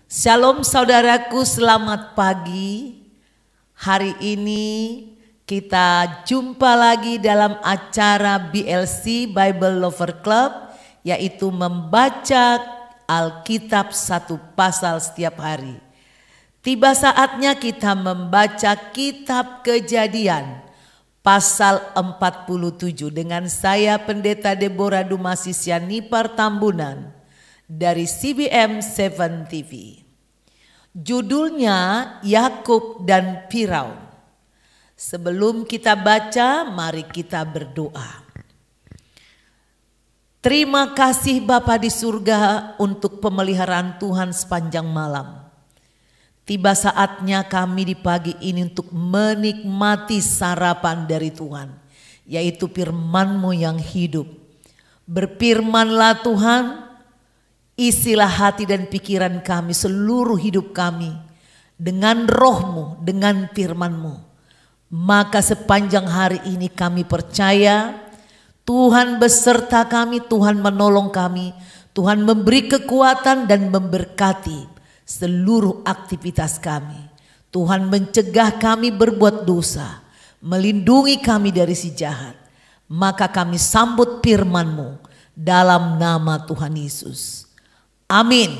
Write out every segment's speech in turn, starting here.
Shalom saudaraku, selamat pagi. Hari ini kita jumpa lagi dalam acara BLC Bible Lover Club, yaitu membaca Alkitab satu pasal setiap hari. Tiba saatnya kita membaca kitab Kejadian pasal 47 dengan saya Pendeta Deborah Dumasisya Nipar Tambunan dari CBM 7 TV. Judulnya Yakub dan Firaun. Sebelum kita baca, mari kita berdoa. Terima kasih Bapa di surga untuk pemeliharaan Tuhan sepanjang malam. Tiba saatnya kami di pagi ini untuk menikmati sarapan dari Tuhan, yaitu firman-Mu yang hidup. Berfirmanlah Tuhan, isilah hati dan pikiran kami, seluruh hidup kami dengan roh-Mu, dengan firman-Mu. Maka sepanjang hari ini kami percaya Tuhan beserta kami, Tuhan menolong kami, Tuhan memberi kekuatan dan memberkati seluruh aktivitas kami. Tuhan mencegah kami berbuat dosa, melindungi kami dari si jahat. Maka kami sambut firman-Mu dalam nama Tuhan Yesus. Amin.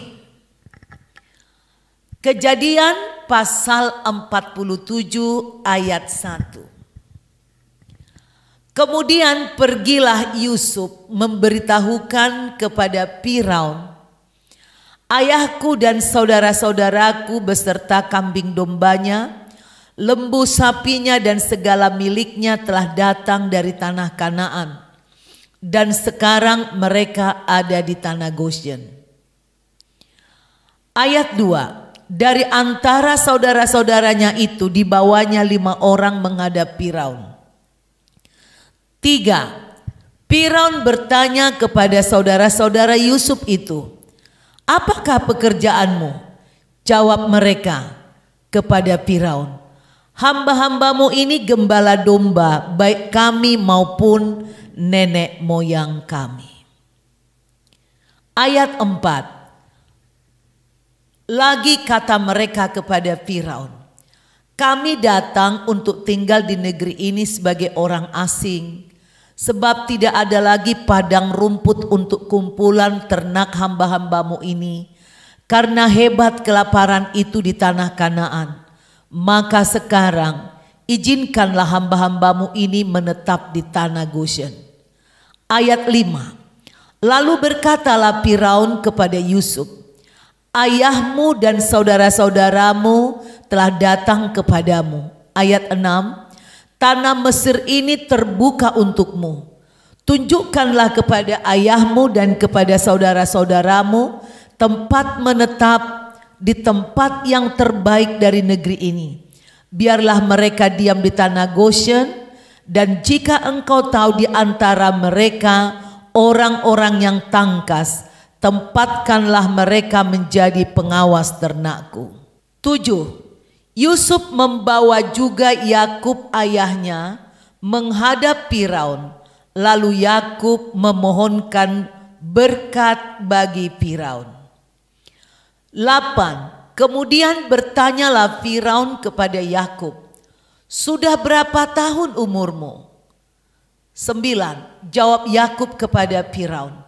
Kejadian pasal 47 ayat 1. Kemudian pergilah Yusuf memberitahukan kepada Firaun, ayahku dan saudara-saudaraku beserta kambing dombanya, lembu sapinya dan segala miliknya telah datang dari tanah Kanaan, dan sekarang mereka ada di tanah Goshen. Ayat 2. Dari antara saudara-saudaranya itu dibawanya 5 orang menghadap Firaun. 3. Firaun bertanya kepada saudara-saudara Yusuf itu, apakah pekerjaanmu? Jawab mereka kepada Firaun, hamba-hambamu ini gembala domba, baik kami maupun nenek moyang kami. Ayat 4. Lagi kata mereka kepada Firaun, kami datang untuk tinggal di negeri ini sebagai orang asing, sebab tidak ada lagi padang rumput untuk kumpulan ternak hamba-hambamu ini, karena hebat kelaparan itu di tanah Kanaan. Maka sekarang izinkanlah hamba-hambamu ini menetap di tanah Goshen. Ayat 5. Lalu berkatalah Firaun kepada Yusuf, ayahmu dan saudara-saudaramu telah datang kepadamu. Ayat 6. Tanah Mesir ini terbuka untukmu. Tunjukkanlah kepada ayahmu dan kepada saudara-saudaramu tempat menetap di tempat yang terbaik dari negeri ini. Biarlah mereka diam di tanah Goshen, dan jika engkau tahu di antara mereka orang-orang yang tangkas, tempatkanlah mereka menjadi pengawas ternakku. 7. Yusuf membawa juga Yakub ayahnya menghadap Firaun. Lalu Yakub memohonkan berkat bagi Firaun. 8. Kemudian bertanyalah Firaun kepada Yakub, sudah berapa tahun umurmu? 9. Jawab Yakub kepada Firaun,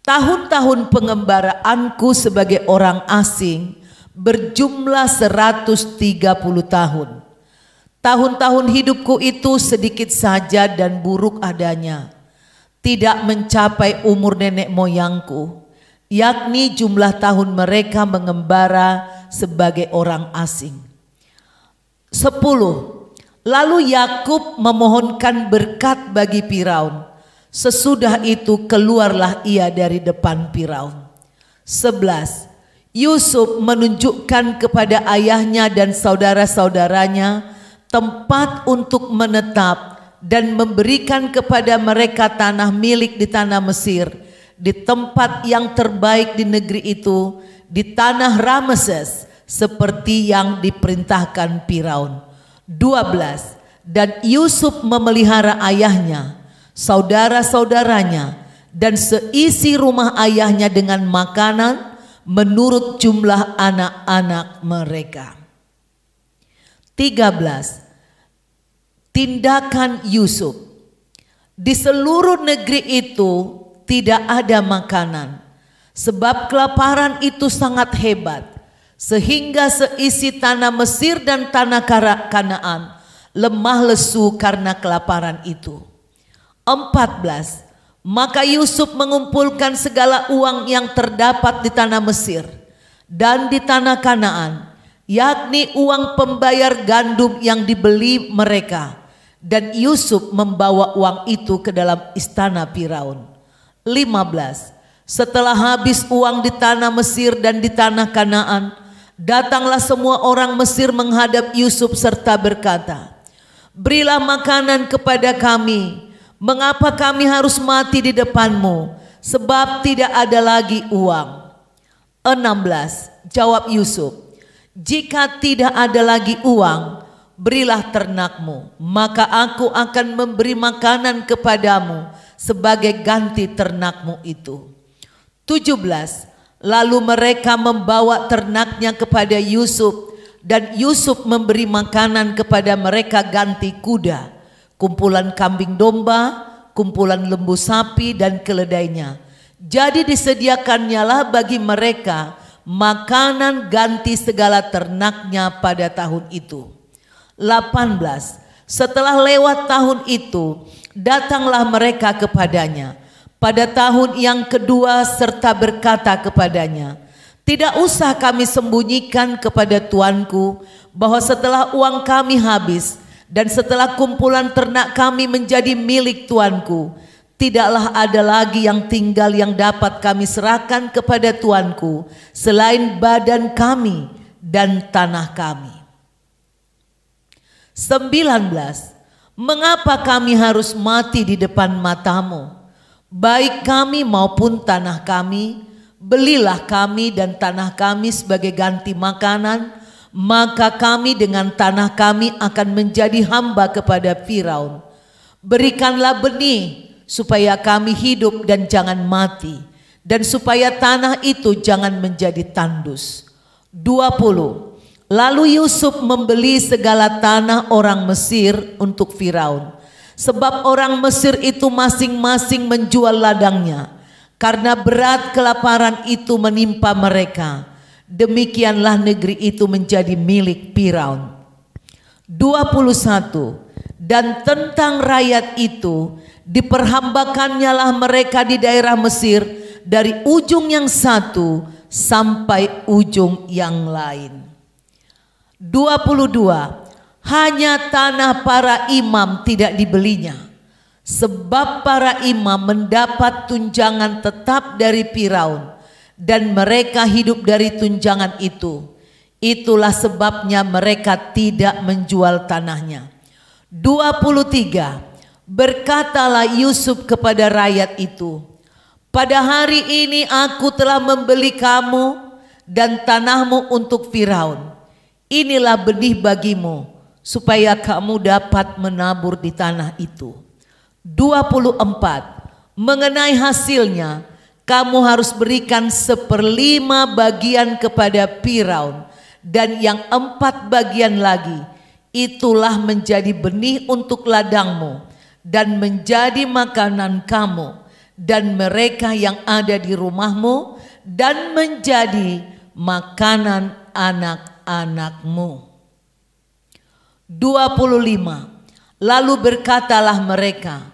tahun-tahun pengembaraanku sebagai orang asing berjumlah 130 tahun. Tahun-tahun hidupku itu sedikit saja dan buruk adanya, tidak mencapai umur nenek moyangku, yakni jumlah tahun mereka mengembara sebagai orang asing. 10. Lalu Yakub memohonkan berkat bagi Firaun. Sesudah itu keluarlah ia dari depan Firaun. 11. Yusuf menunjukkan kepada ayahnya dan saudara-saudaranya tempat untuk menetap dan memberikan kepada mereka tanah milik di tanah Mesir, di tempat yang terbaik di negeri itu, di tanah Rameses, seperti yang diperintahkan Firaun. 12. Dan Yusuf memelihara ayahnya, saudara-saudaranya, dan seisi rumah ayahnya dengan makanan, menurut jumlah anak-anak mereka. 13. Tindakan Yusuf. Di seluruh negeri itu tidak ada makanan, sebab kelaparan itu sangat hebat, sehingga seisi tanah Mesir dan tanah Kanaan lemah lesu karena kelaparan itu. 14. Maka Yusuf mengumpulkan segala uang yang terdapat di tanah Mesir dan di tanah Kanaan, yakni uang pembayar gandum yang dibeli mereka, dan Yusuf membawa uang itu ke dalam istana Firaun. 15. Setelah habis uang di tanah Mesir dan di tanah Kanaan, datanglah semua orang Mesir menghadap Yusuf serta berkata, "Berilah makanan kepada kami. Mengapa kami harus mati di depanmu? Sebab tidak ada lagi uang." 16. Jawab Yusuf, "Jika tidak ada lagi uang, berilah ternakmu, maka aku akan memberi makanan kepadamu sebagai ganti ternakmu itu." 17. Lalu mereka membawa ternaknya kepada Yusuf, dan Yusuf memberi makanan kepada mereka ganti kuda, kumpulan kambing domba, kumpulan lembu sapi dan keledainya. Jadi disediakannyalah bagi mereka makanan ganti segala ternaknya pada tahun itu. 18. Setelah lewat tahun itu, datanglah mereka kepadanya pada tahun yang kedua serta berkata kepadanya, "Tidak usah kami sembunyikan kepada tuanku bahwa setelah uang kami habis dan setelah kumpulan ternak kami menjadi milik tuanku, tidaklah ada lagi yang tinggal yang dapat kami serahkan kepada tuanku selain badan kami dan tanah kami." 19. Mengapa kami harus mati di depan matamu? Baik kami maupun tanah kami, belilah kami dan tanah kami sebagai ganti makanan, maka kami dengan tanah kami akan menjadi hamba kepada Firaun. Berikanlah benih supaya kami hidup dan jangan mati, dan supaya tanah itu jangan menjadi tandus. 20. Lalu Yusuf membeli segala tanah orang Mesir untuk Firaun, sebab orang Mesir itu masing-masing menjual ladangnya, karena berat kelaparan itu menimpa mereka. Demikianlah negeri itu menjadi milik Firaun. 21. Dan tentang rakyat itu, diperhambakannyalah mereka di daerah Mesir dari ujung yang satu sampai ujung yang lain. 22. Hanya tanah para imam tidak dibelinya, sebab para imam mendapat tunjangan tetap dari Firaun, dan mereka hidup dari tunjangan itu. Itulah sebabnya mereka tidak menjual tanahnya. 23. Berkatalah Yusuf kepada rakyat itu, "Pada hari ini aku telah membeli kamu dan tanahmu untuk Firaun. Inilah benih bagimu, supaya kamu dapat menabur di tanah itu." 24. Mengenai hasilnya, kamu harus berikan 1/5 bagian kepada Firaun, dan yang 4 bagian lagi, itulah menjadi benih untuk ladangmu, dan menjadi makanan kamu dan mereka yang ada di rumahmu, dan menjadi makanan anak-anakmu. 25. Lalu berkatalah mereka,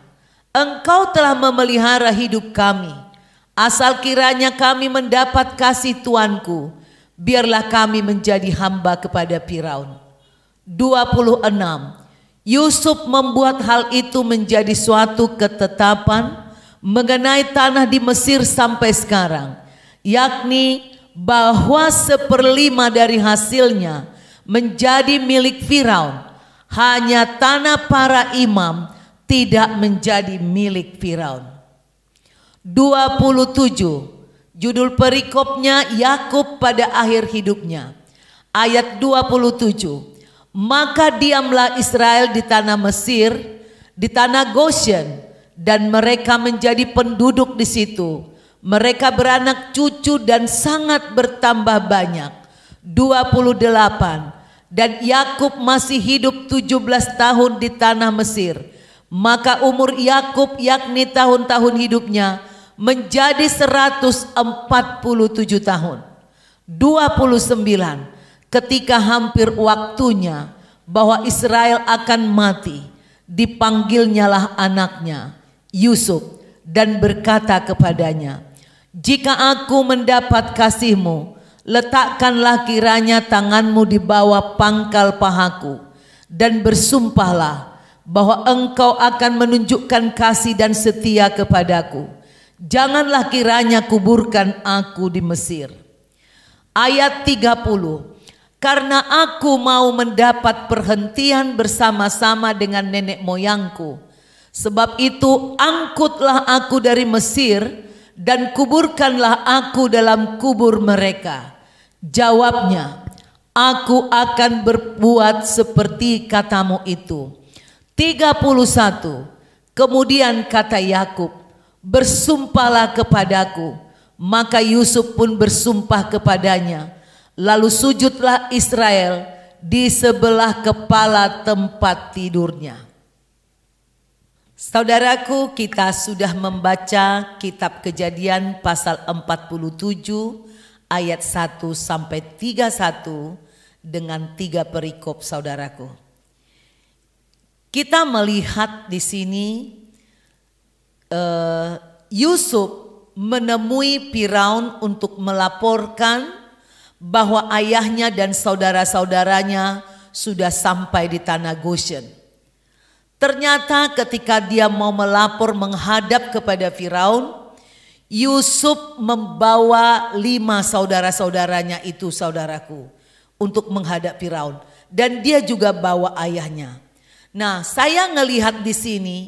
"Engkau telah memelihara hidup kami. Asal kiranya kami mendapat kasih tuanku, biarlah kami menjadi hamba kepada Firaun." 26. Yusuf membuat hal itu menjadi suatu ketetapan mengenai tanah di Mesir sampai sekarang, yakni bahwa 1/5 dari hasilnya menjadi milik Firaun. Hanya tanah para imam tidak menjadi milik Firaun. 27. Judul perikopnya Yakub pada akhir hidupnya. Ayat 27. Maka diamlah Israel di tanah Mesir, di tanah Goshen, dan mereka menjadi penduduk di situ. Mereka beranak cucu dan sangat bertambah banyak, 28. Dan Yakub masih hidup 17 tahun di tanah Mesir. Maka umur Yakub yakni tahun-tahun hidupnya menjadi 147 tahun. 29. Ketika hampir waktunya bahwa Israel akan mati, dipanggilnyalah anaknya Yusuf dan berkata kepadanya, "Jika aku mendapat kasihmu, letakkanlah kiranya tanganmu di bawah pangkal pahaku dan bersumpahlah bahwa engkau akan menunjukkan kasih dan setia kepadaku. Janganlah kiranya kuburkan aku di Mesir." Ayat 30. Karena aku mau mendapat perhentian bersama-sama dengan nenek moyangku. Sebab itu angkutlah aku dari Mesir dan kuburkanlah aku dalam kubur mereka. Jawabnya, aku akan berbuat seperti katamu itu. 31. Kemudian kata Yakub, bersumpahlah kepadaku. Maka Yusuf pun bersumpah kepadanya. Lalu sujudlah Israel di sebelah kepala tempat tidurnya. Saudaraku, kita sudah membaca kitab Kejadian pasal 47 ayat 1 sampai 31 dengan 3 perikop, saudaraku. Kita melihat di sini Yusuf menemui Firaun untuk melaporkan bahwa ayahnya dan saudara-saudaranya sudah sampai di tanah Goshen. Ternyata ketika dia mau melapor menghadap kepada Firaun, Yusuf membawa 5 saudara-saudaranya itu, saudaraku, untuk menghadap Firaun. Dan dia juga bawa ayahnya. Nah, saya ngelihat di sini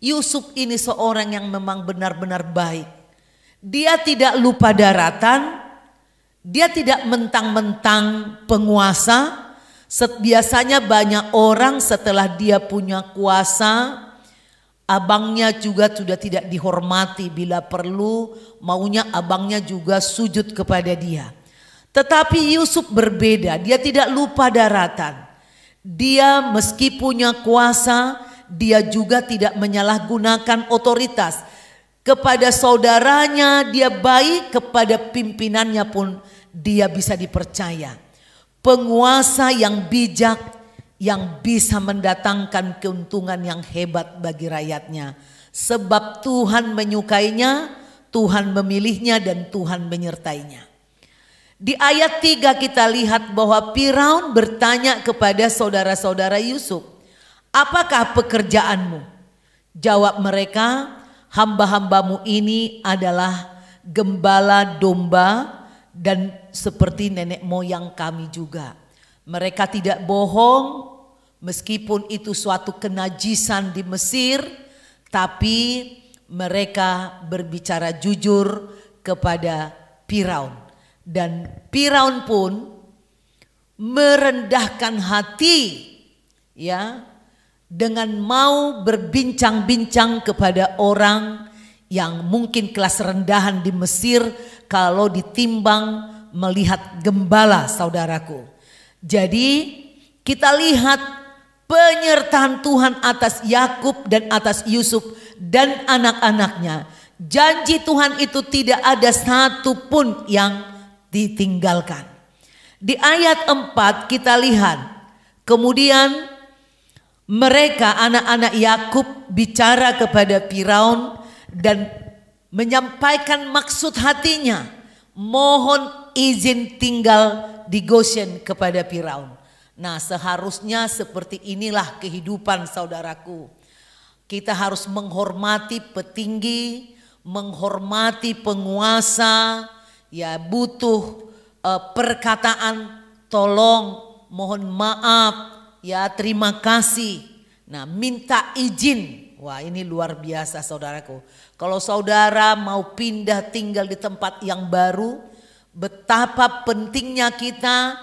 Yusuf ini seorang yang memang benar-benar baik. Dia tidak lupa daratan. Dia tidak mentang-mentang penguasa. Biasanya banyak orang setelah dia punya kuasa, abangnya juga sudah tidak dihormati. Bila perlu maunya abangnya juga sujud kepada dia. Tetapi Yusuf berbeda, dia tidak lupa daratan. Dia meski punya kuasa, dia juga tidak menyalahgunakan otoritas. Kepada saudaranya dia baik, kepada pimpinannya pun dia bisa dipercaya. Penguasa yang bijak, yang bisa mendatangkan keuntungan yang hebat bagi rakyatnya. Sebab Tuhan menyukainya, Tuhan memilihnya dan Tuhan menyertainya. Di ayat 3 kita lihat bahwa Firaun bertanya kepada saudara-saudara Yusuf, "Apakah pekerjaanmu?" Jawab mereka, "Hamba-hambamu ini adalah gembala domba dan seperti nenek moyang kami juga." Mereka tidak bohong, meskipun itu suatu kenajisan di Mesir, tapi mereka berbicara jujur kepada Firaun. Dan Firaun pun merendahkan hati, ya, dengan mau berbincang-bincang kepada orang yang mungkin kelas rendahan di Mesir kalau ditimbang melihat gembala, saudaraku. Jadi kita lihat penyertaan Tuhan atas Yakub dan atas Yusuf dan anak-anaknya. Janji Tuhan itu tidak ada satu pun yang ditinggalkan. Di ayat 4 kita lihat, kemudian mereka anak-anak Yakub bicara kepada Firaun dan menyampaikan maksud hatinya, mohon izin tinggal di Goshen kepada Firaun. Nah, seharusnya seperti inilah kehidupan, saudaraku. Kita harus menghormati petinggi, menghormati penguasa, ya, butuh perkataan tolong, mohon maaf, ya, terima kasih. Nah, minta izin. Wah, ini luar biasa, saudaraku. Kalau saudara mau pindah tinggal di tempat yang baru, betapa pentingnya kita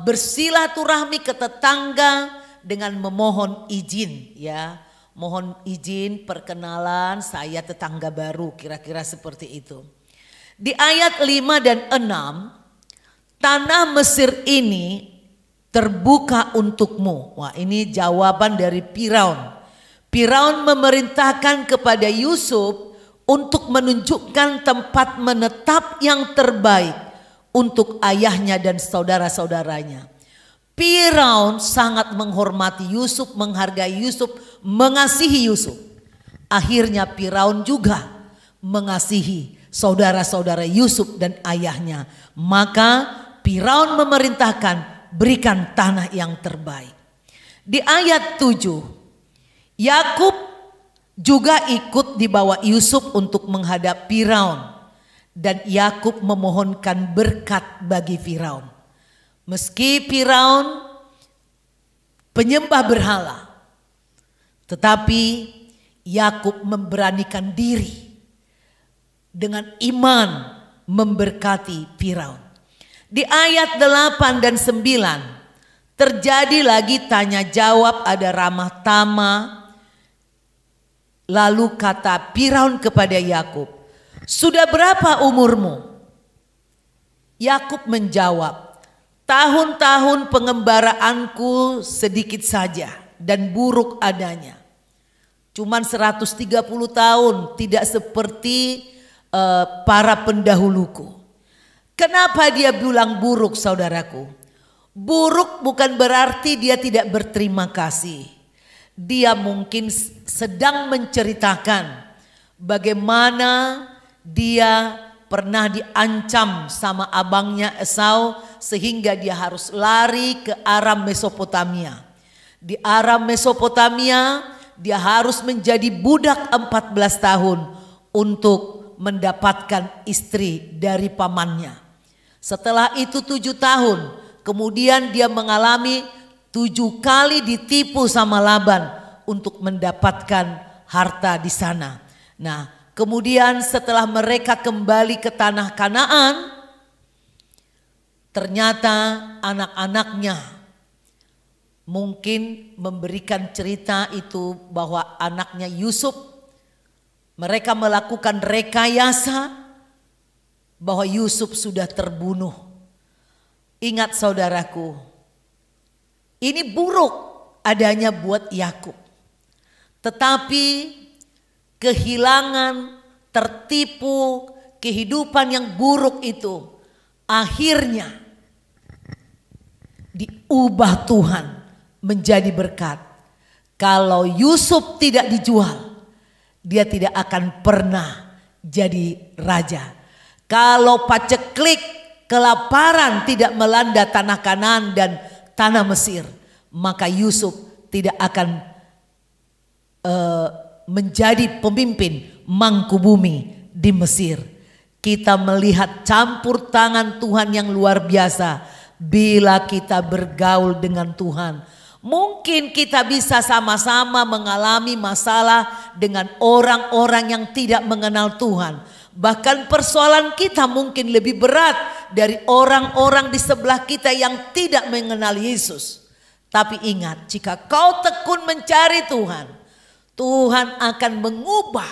bersilaturahmi ke tetangga dengan memohon izin, ya. Mohon izin perkenalan, saya tetangga baru, kira-kira seperti itu. Di ayat 5 dan 6, tanah Mesir ini terbuka untukmu. Wah, ini jawaban dari Firaun. Firaun memerintahkan kepada Yusuf untuk menunjukkan tempat menetap yang terbaik untuk ayahnya dan saudara-saudaranya. Firaun sangat menghormati Yusuf, menghargai Yusuf, mengasihi Yusuf. Akhirnya Firaun juga mengasihi saudara-saudara Yusuf dan ayahnya. Maka Firaun memerintahkan berikan tanah yang terbaik. Di ayat 7, Yakub juga ikut dibawa Yusuf untuk menghadap Firaun. Dan Yakub memohonkan berkat bagi Firaun. Meski Firaun penyembah berhala, tetapi Yakub memberanikan diri dengan iman memberkati Firaun. Di ayat 8 dan 9 terjadi lagi tanya jawab, ada ramah tamah. Lalu kata Firaun kepada Yakub, "Sudah berapa umurmu?" Yakub menjawab, "Tahun-tahun pengembaraanku sedikit saja dan buruk adanya. Cuman 130 tahun, tidak seperti para pendahuluku." Kenapa dia bilang buruk, saudaraku? Buruk bukan berarti dia tidak berterima kasih. Dia mungkin sedang menceritakan bagaimana dia pernah diancam sama abangnya Esau sehingga dia harus lari ke Aram Mesopotamia. Di Aram Mesopotamia dia harus menjadi budak 14 tahun untuk mendapatkan istri dari pamannya. Setelah itu 7 tahun, kemudian dia mengalami 7 kali ditipu sama Laban untuk mendapatkan harta di sana. Nah, kemudian setelah mereka kembali ke tanah Kanaan, ternyata anak-anaknya mungkin memberikan cerita itu bahwa anaknya Yusuf, mereka melakukan rekayasa bahwa Yusuf sudah terbunuh. Ingat saudaraku, ini buruk adanya buat Yakub. Tetapi kehilangan, tertipu, kehidupan yang buruk itu akhirnya diubah Tuhan menjadi berkat. Kalau Yusuf tidak dijual, dia tidak akan pernah jadi raja. Kalau paceklik, kelaparan tidak melanda tanah Kanaan dan tanah Mesir, maka Yusuf tidak akan menjadi pemimpin mangkubumi di Mesir. Kita melihat campur tangan Tuhan yang luar biasa bila kita bergaul dengan Tuhan. Mungkin kita bisa sama-sama mengalami masalah dengan orang-orang yang tidak mengenal Tuhan. Bahkan persoalan kita mungkin lebih berat dari orang-orang di sebelah kita yang tidak mengenal Yesus. Tapi ingat, jika kau tekun mencari Tuhan, Tuhan akan mengubah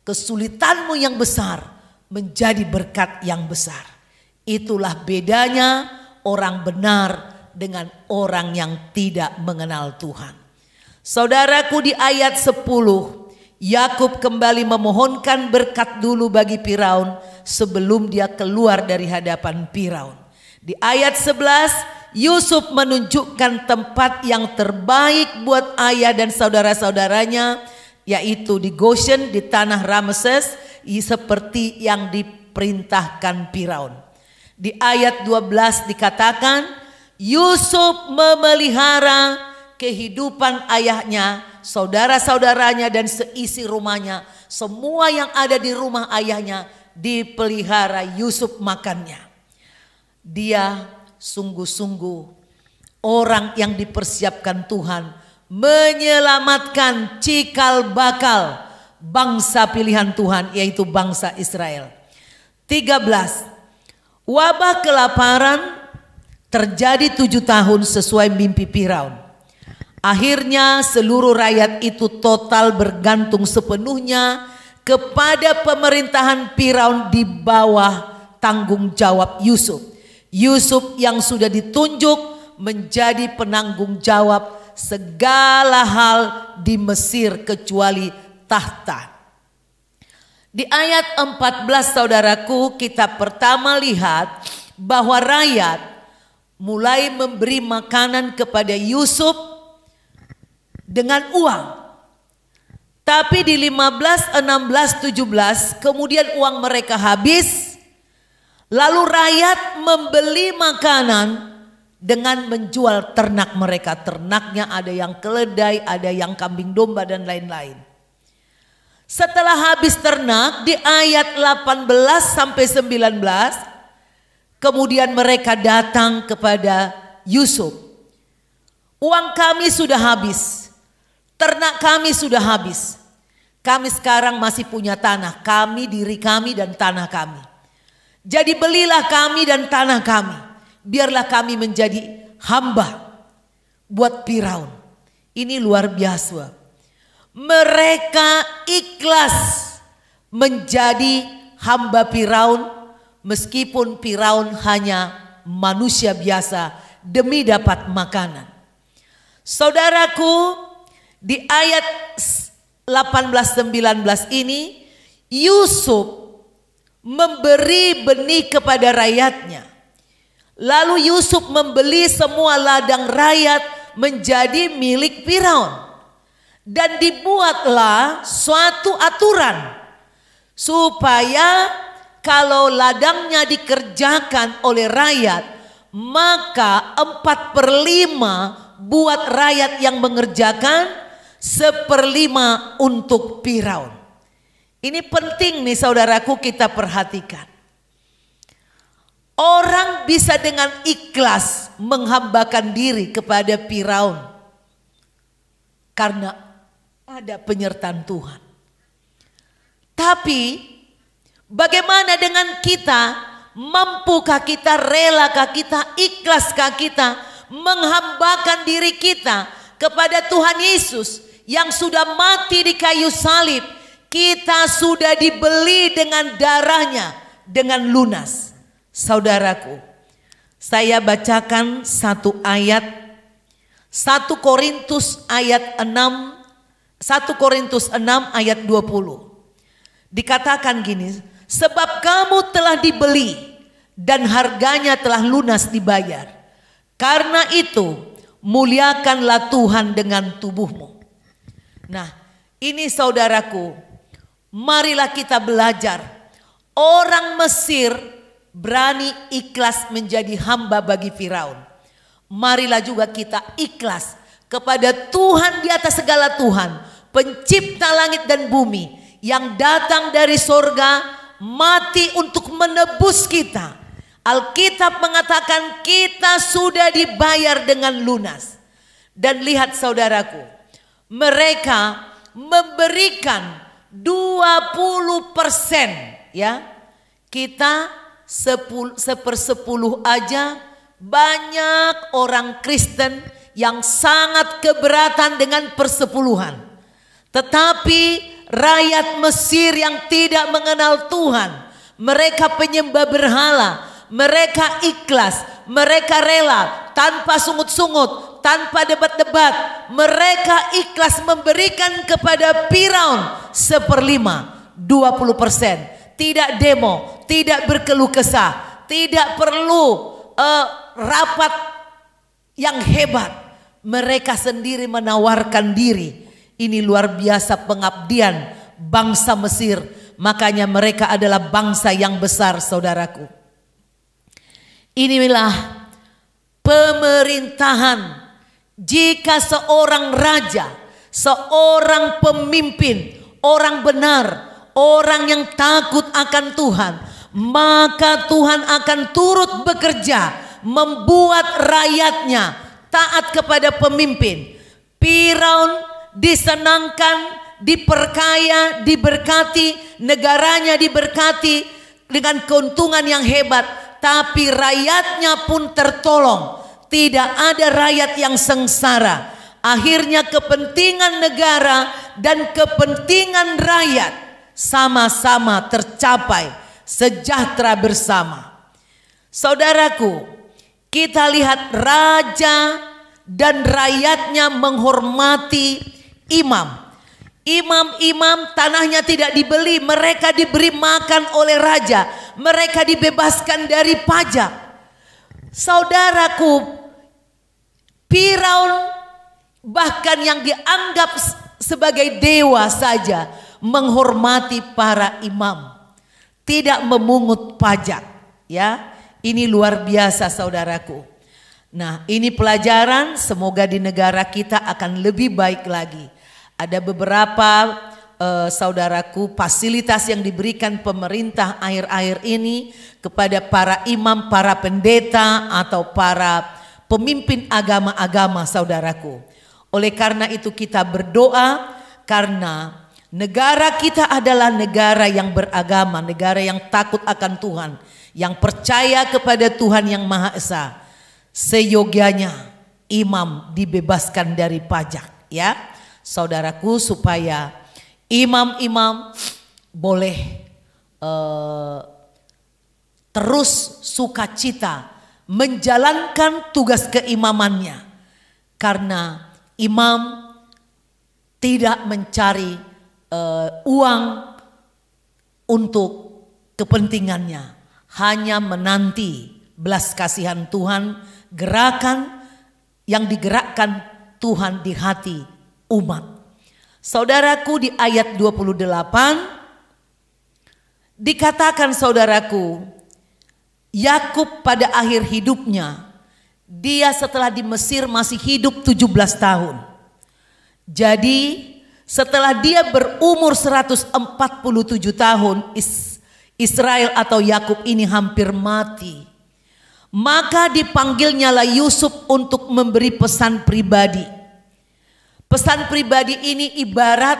kesulitanmu yang besar menjadi berkat yang besar. Itulah bedanya orang benar dengan orang yang tidak mengenal Tuhan. Saudaraku, di ayat 10, Yakub kembali memohonkan berkat dulu bagi Firaun sebelum dia keluar dari hadapan Firaun. Di ayat 11, Yusuf menunjukkan tempat yang terbaik buat ayah dan saudara-saudaranya, yaitu di Goshen, di tanah Rameses, seperti yang diperintahkan Firaun. Di ayat 12 dikatakan, Yusuf memelihara kehidupan ayahnya, saudara-saudaranya dan seisi rumahnya. Semua yang ada di rumah ayahnya dipelihara Yusuf makannya. Dia sungguh-sungguh orang yang dipersiapkan Tuhan menyelamatkan cikal bakal bangsa pilihan Tuhan, yaitu bangsa Israel. 13. Wabah kelaparan terjadi 7 tahun sesuai mimpi Firaun. Akhirnya seluruh rakyat itu total bergantung sepenuhnya kepada pemerintahan Firaun di bawah tanggung jawab Yusuf. Yusuf yang sudah ditunjuk menjadi penanggung jawab segala hal di Mesir kecuali tahta. Di ayat 14 saudaraku, kita pertama lihat bahwa rakyat mulai memberi makanan kepada Yusuf dengan uang. Tapi di 15, 16, 17 kemudian uang mereka habis. Lalu rakyat membeli makanan dengan menjual ternak mereka. Ternaknya ada yang keledai, ada yang kambing domba dan lain-lain. Setelah habis ternak di ayat 18 sampai 19, kemudian mereka datang kepada Yusuf. Uang kami sudah habis, ternak kami sudah habis. Kami sekarang masih punya tanah, kami, diri kami dan tanah kami. Jadi belilah kami dan tanah kami, biarlah kami menjadi hamba buat Firaun. Ini luar biasa. Mereka ikhlas menjadi hamba Firaun meskipun Firaun hanya manusia biasa demi dapat makanan. Saudaraku, di ayat 18-19 ini Yusuf memberi benih kepada rakyatnya. Lalu Yusuf membeli semua ladang rakyat menjadi milik Firaun. Dan dibuatlah suatu aturan supaya kalau ladangnya dikerjakan oleh rakyat, maka 4/5 buat rakyat yang mengerjakan, 1/5 untuk Firaun. Ini penting nih saudaraku, kita perhatikan. Orang bisa dengan ikhlas menghambakan diri kepada Firaun karena ada penyertaan Tuhan. Tapi bagaimana dengan kita? Mampukah kita, relakah kita, ikhlaskah kita menghambakan diri kita kepada Tuhan Yesus yang sudah mati di kayu salib? Kita sudah dibeli dengan darahnya dengan lunas. Saudaraku, saya bacakan satu ayat, 1 Korintus 6 ayat 20. Dikatakan gini, sebab kamu telah dibeli dan harganya telah lunas dibayar. Karena itu muliakanlah Tuhan dengan tubuhmu. Nah, ini saudaraku, marilah kita belajar. Orang Mesir berani ikhlas menjadi hamba bagi Firaun. Marilah juga kita ikhlas kepada Tuhan di atas segala Tuhan, pencipta langit dan bumi, yang datang dari sorga, mati untuk menebus kita. Alkitab mengatakan kita sudah dibayar dengan lunas. Dan lihat saudaraku, mereka memberikan 20%, ya. Kita 1/10 aja. Banyak orang Kristen yang sangat keberatan dengan persepuluhan. Tetapi rakyat Mesir yang tidak mengenal Tuhan, mereka penyembah berhala, mereka ikhlas, mereka rela tanpa sungut-sungut, tanpa debat-debat. Mereka ikhlas memberikan kepada Firaun 1/5, 20%. Tidak demo, tidak berkeluh kesah, tidak perlu rapat yang hebat. Mereka sendiri menawarkan diri. Ini luar biasa pengabdian bangsa Mesir. Makanya mereka adalah bangsa yang besar, saudaraku. Inilah pemerintahan. Jika seorang raja, seorang pemimpin, orang benar, orang yang takut akan Tuhan, maka Tuhan akan turut bekerja membuat rakyatnya taat kepada pemimpin. Firaun disenangkan, diperkaya, diberkati, negaranya diberkati dengan keuntungan yang hebat, tapi rakyatnya pun tertolong. Tidak ada rakyat yang sengsara. akhirnya kepentingan negara dan kepentingan rakyat sama-sama tercapai, sejahtera bersama. Saudaraku, kita lihat raja dan rakyatnya menghormati imam. Imam-imam tanahnya tidak dibeli, mereka diberi makan oleh raja, mereka dibebaskan dari pajak. Saudaraku, Firaun bahkan yang dianggap sebagai dewa saja menghormati para imam, tidak memungut pajak. Ya, ini luar biasa saudaraku. Nah, ini pelajaran, semoga di negara kita akan lebih baik lagi. Ada beberapa saudaraku fasilitas yang diberikan pemerintah akhir-akhir ini kepada para imam, para pendeta atau para pemimpin agama-agama saudaraku. Oleh karena itu kita berdoa, karena negara kita adalah negara yang beragama, negara yang takut akan Tuhan, yang percaya kepada Tuhan yang Maha Esa. Seyogianya imam dibebaskan dari pajak, ya saudaraku, supaya imam-imam boleh terus sukacita menjalankan tugas keimamannya, karena imam tidak mencari uang untuk kepentingannya, hanya menanti belas kasihan Tuhan, gerakan yang digerakkan Tuhan di hati umat. Saudaraku, di ayat 28 dikatakan saudaraku, Yakub pada akhir hidupnya, dia setelah di Mesir masih hidup 17 tahun. Jadi setelah dia berumur 147 tahun, Israel atau Yakub ini hampir mati. Maka dipanggilnyalah Yusuf untuk memberi pesan pribadi. Pesan pribadi ini ibarat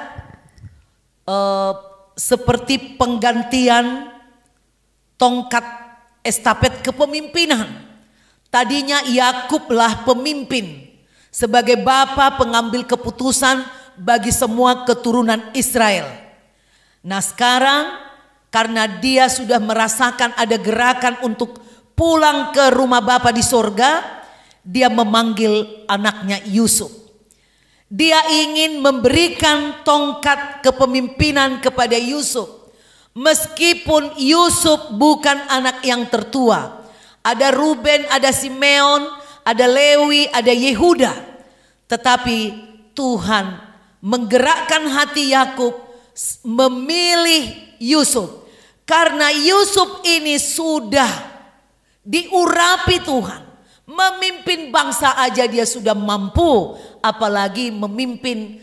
seperti penggantian tongkat estafet kepemimpinan. Tadinya Yakublah pemimpin sebagai bapa pengambil keputusan bagi semua keturunan Israel. Nah sekarang karena dia sudah merasakan ada gerakan untuk pulang ke rumah bapa di sorga, dia memanggil anaknya Yusuf. Dia ingin memberikan tongkat kepemimpinan kepada Yusuf. Meskipun Yusuf bukan anak yang tertua. Ada Ruben, ada Simeon, ada Lewi, ada Yehuda. Tetapi Tuhan menggerakkan hati Yakub memilih Yusuf. Karena Yusuf ini sudah diurapi Tuhan. Memimpin bangsa aja dia sudah mampu, apalagi memimpin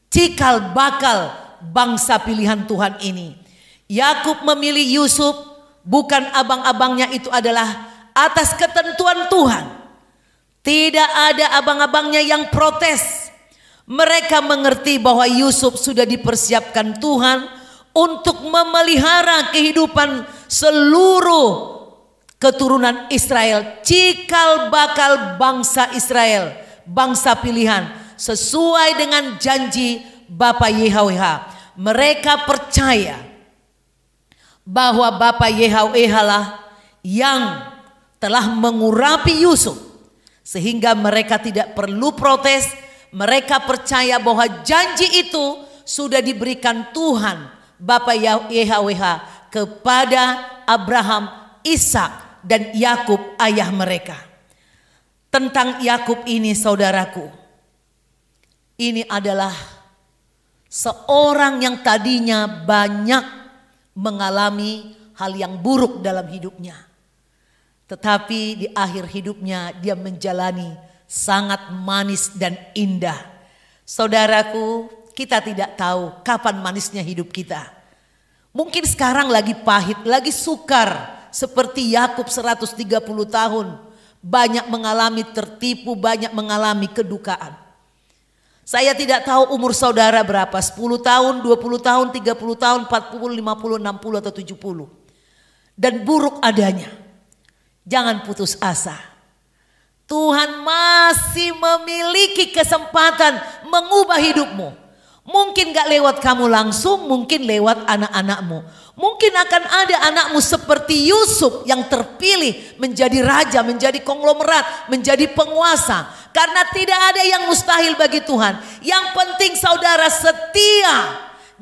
cikal bakal bangsa pilihan Tuhan ini. Yakub memilih Yusuf, bukan abang-abangnya itu adalah atas ketentuan Tuhan. Tidak ada abang-abangnya yang protes. Mereka mengerti bahwa Yusuf sudah dipersiapkan Tuhan untuk memelihara kehidupan seluruh keturunan Israel, cikal bakal bangsa Israel, bangsa pilihan, sesuai dengan janji Bapa YHWH. Mereka percaya bahwa Bapa YHWH lah yang telah mengurapi Yusuf, sehingga mereka tidak perlu protes. Mereka percaya bahwa janji itu sudah diberikan Tuhan Bapa YHWH kepada Abraham, Ishak, dan Yakub ayah mereka. Tentang Yakub ini saudaraku, ini adalah seorang yang tadinya banyak mengalami hal yang buruk dalam hidupnya. Tetapi di akhir hidupnya dia menjalani sangat manis dan indah. Saudaraku, kita tidak tahu kapan manisnya hidup kita. Mungkin sekarang lagi pahit, lagi sukar. Seperti Yakub 130 tahun. Banyak mengalami tertipu, banyak mengalami kedukaan. Saya tidak tahu umur saudara berapa. 10 tahun, 20 tahun, 30 tahun, 40, 50, 60 atau 70. Dan buruk adanya. Jangan putus asa. Tuhan masih memiliki kesempatan mengubah hidupmu. Mungkin gak lewat kamu langsung, mungkin lewat anak-anakmu. Mungkin akan ada anakmu seperti Yusuf yang terpilih menjadi raja, menjadi konglomerat, menjadi penguasa. Karena tidak ada yang mustahil bagi Tuhan. Yang penting saudara setia,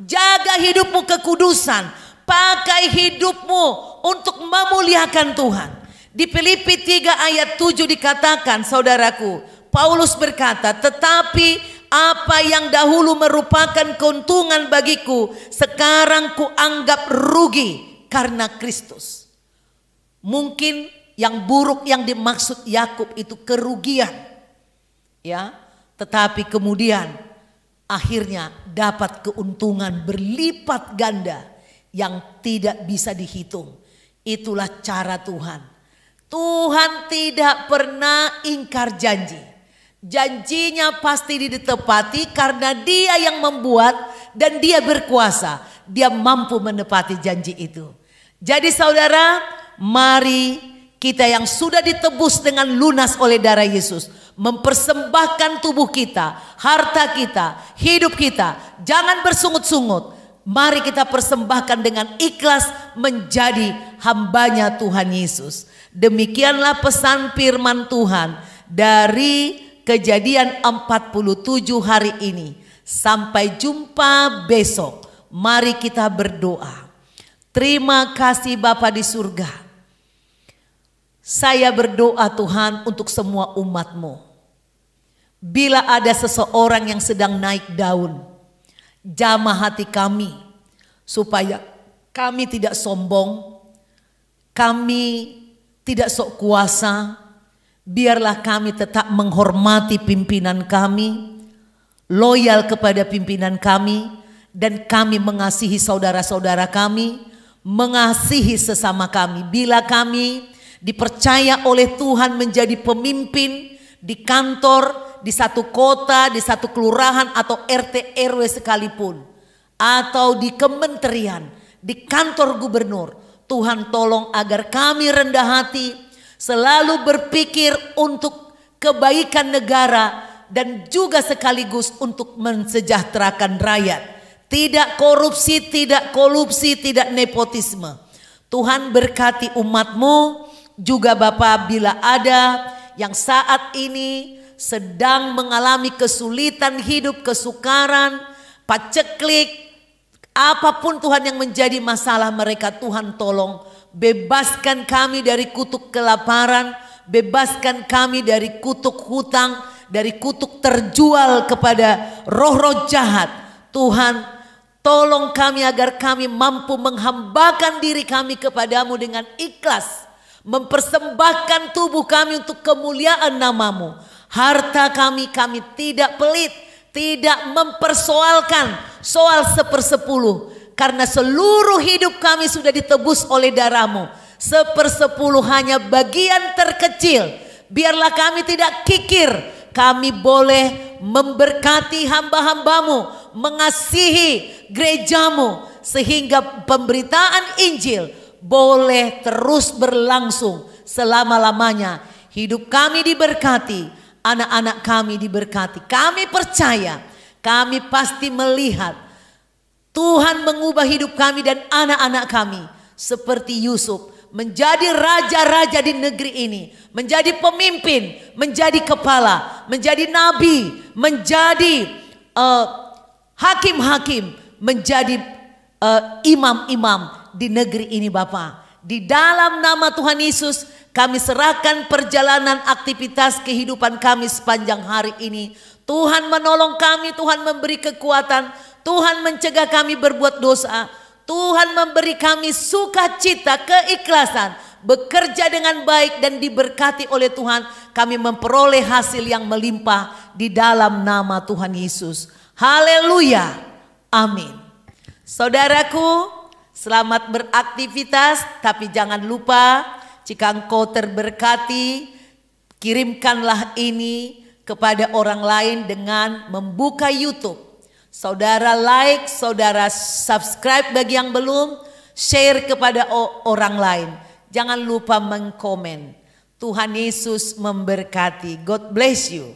jaga hidupmu kekudusan, pakai hidupmu untuk memuliakan Tuhan. Di Filipi 3 ayat 7 dikatakan, saudaraku, Paulus berkata, tetapi apa yang dahulu merupakan keuntungan bagiku, sekarang kuanggap rugi karena Kristus. Mungkin yang buruk yang dimaksud Yakub itu kerugian, ya, tetapi kemudian akhirnya dapat keuntungan berlipat ganda yang tidak bisa dihitung. Itulah cara Tuhan. Tuhan tidak pernah ingkar janji. Janjinya pasti ditepati karena Dia yang membuat dan Dia berkuasa. Dia mampu menepati janji itu. Jadi saudara, mari kita yang sudah ditebus dengan lunas oleh darah Yesus, mempersembahkan tubuh kita, harta kita, hidup kita. Jangan bersungut-sungut. Mari kita persembahkan dengan ikhlas menjadi hambanya Tuhan Yesus. Demikianlah pesan firman Tuhan dari Kejadian 47 hari ini. Sampai jumpa besok. Mari kita berdoa. Terima kasih Bapa di surga. Saya berdoa Tuhan untuk semua umat-Mu. Bila ada seseorang yang sedang naik daun, jamah hati kami supaya kami tidak sombong, kami tidak sok kuasa. Biarlah kami tetap menghormati pimpinan kami, loyal kepada pimpinan kami, dan kami mengasihi saudara-saudara kami, mengasihi sesama kami. Bila kami dipercaya oleh Tuhan menjadi pemimpin di kantor, di satu kota, di satu kelurahan atau RT RW sekalipun, atau di kementerian, di kantor gubernur, Tuhan tolong agar kami rendah hati, selalu berpikir untuk kebaikan negara dan juga sekaligus untuk mensejahterakan rakyat. Tidak korupsi, tidak kolusi, tidak nepotisme. Tuhan berkati umat-Mu juga Bapa, bila ada yang saat ini sedang mengalami kesulitan hidup, kesukaran, paceklik, apapun Tuhan yang menjadi masalah mereka, Tuhan tolong bebaskan kami dari kutuk kelaparan, bebaskan kami dari kutuk hutang, dari kutuk terjual kepada roh-roh jahat. Tuhan tolong kami agar kami mampu menghambakan diri kami kepadamu dengan ikhlas, mempersembahkan tubuh kami untuk kemuliaan nama-Mu. Harta kami tidak pelit, tidak mempersoalkan soal 1/10, karena seluruh hidup kami sudah ditebus oleh darah-Mu. 1/10 hanya bagian terkecil. Biarlah kami tidak kikir, kami boleh memberkati hamba-hamba-Mu, mengasihi gereja-Mu, sehingga pemberitaan Injil boleh terus berlangsung selama-lamanya. Hidup kami diberkati, anak-anak kami diberkati. Kami percaya, kami pasti melihat Tuhan mengubah hidup kami dan anak-anak kami seperti Yusuf, menjadi raja-raja di negeri ini, menjadi pemimpin, menjadi kepala, menjadi nabi, menjadi hakim-hakim, menjadi imam-imam di negeri ini Bapa. Di dalam nama Tuhan Yesus kami serahkan perjalanan aktivitas kehidupan kami sepanjang hari ini. Tuhan menolong kami, Tuhan memberi kekuatan, Tuhan mencegah kami berbuat dosa, Tuhan memberi kami sukacita, keikhlasan, bekerja dengan baik dan diberkati oleh Tuhan. Kami memperoleh hasil yang melimpah di dalam nama Tuhan Yesus. Haleluya, amin. Saudaraku, selamat beraktivitas, tapi jangan lupa jika engkau terberkati, kirimkanlah ini kepada orang lain dengan membuka YouTube. Saudara like, saudara subscribe bagi yang belum, share kepada orang lain. Jangan lupa mengkomen. Tuhan Yesus memberkati. God bless you.